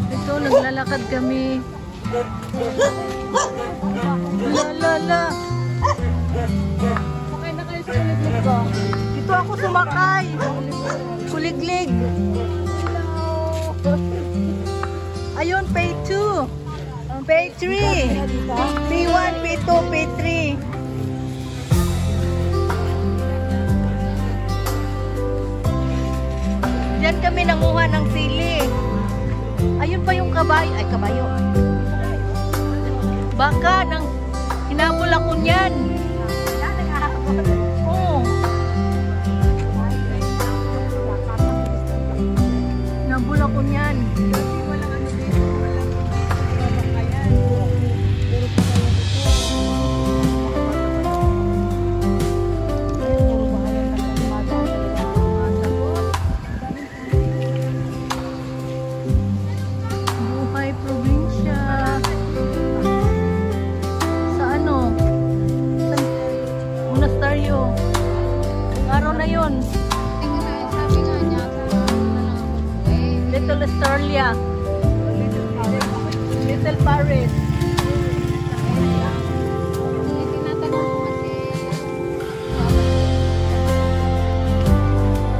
Ito, naglalakad kami. Lala. Sakay na kayo sa kuliglig ko. Ito ako sumakay. Kuliglig. Ayun, pay 2. Pay 3. P1, P2, P3. Diyan kami nanguha ng sili. Ayun pa yung kabayo. Ay, kabayo. Baka nang hinabol ako niyan. Oo. Hinabol ako niyan. Little Australia. Little Paris.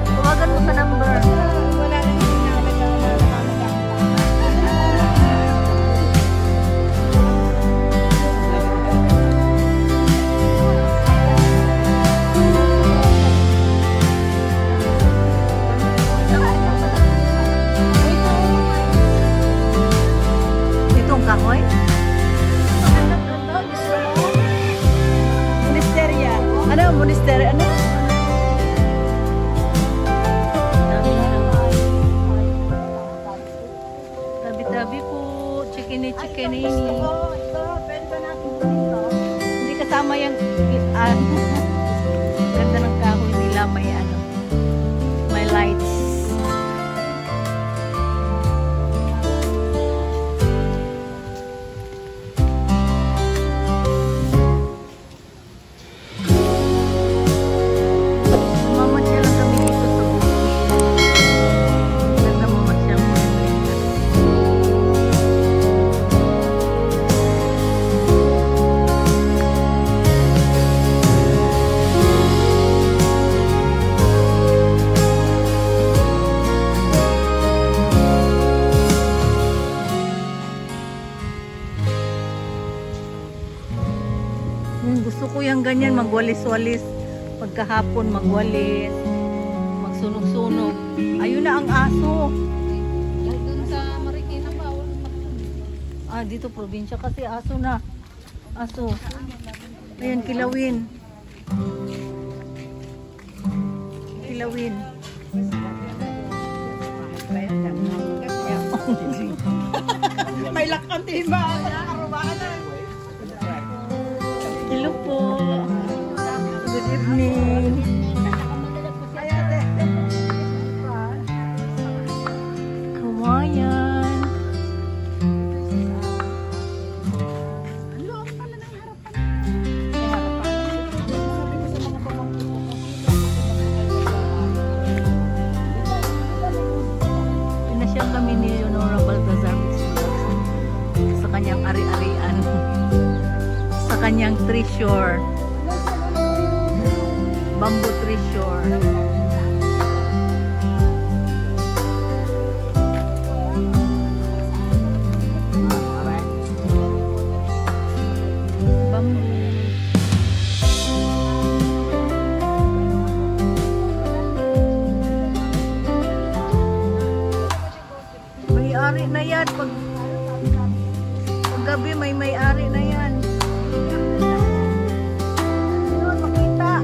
Tawagan mo sa number. Wala lang yung kahoy? Monasteria. Ano? Monasteria? Ano? Tabi-tabi po. Chikini. Ito, pwede ba natin dito? Hindi kasama yung ganda ng kahoy nila. May ano. May lights. Gusto ko yung ganyan, magwalis-walis. Pagkahapon, magwalis. Magsunog-sunog. Ayun na ang aso. Doon sa Marikina pa. Dito probinsya kasi aso na. Aso. Ayan, kilawin. Kilawin. May lakang timba. Hello po. Good evening. Kawayan. Pinasyal kami ni Leonora Baltazar sa kanyang ari-arian. Sa kanyang treasure. Bamboo treasure. May-ari na yan. Pag gabi may may-ari na yan. Yun, makita.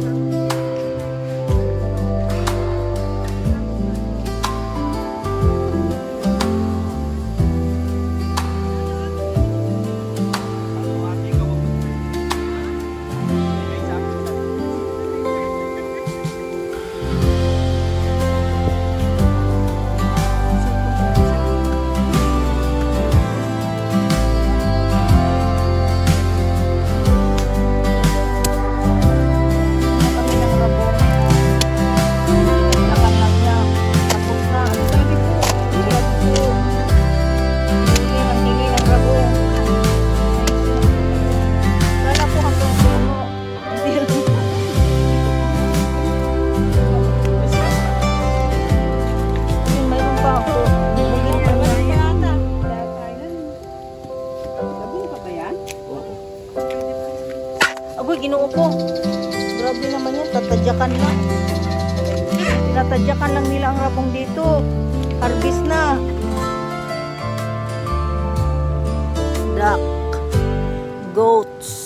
tinatadyakan na. Tinatadyakan lang nila ang rabong dito. Harvest na. Duck. Goats.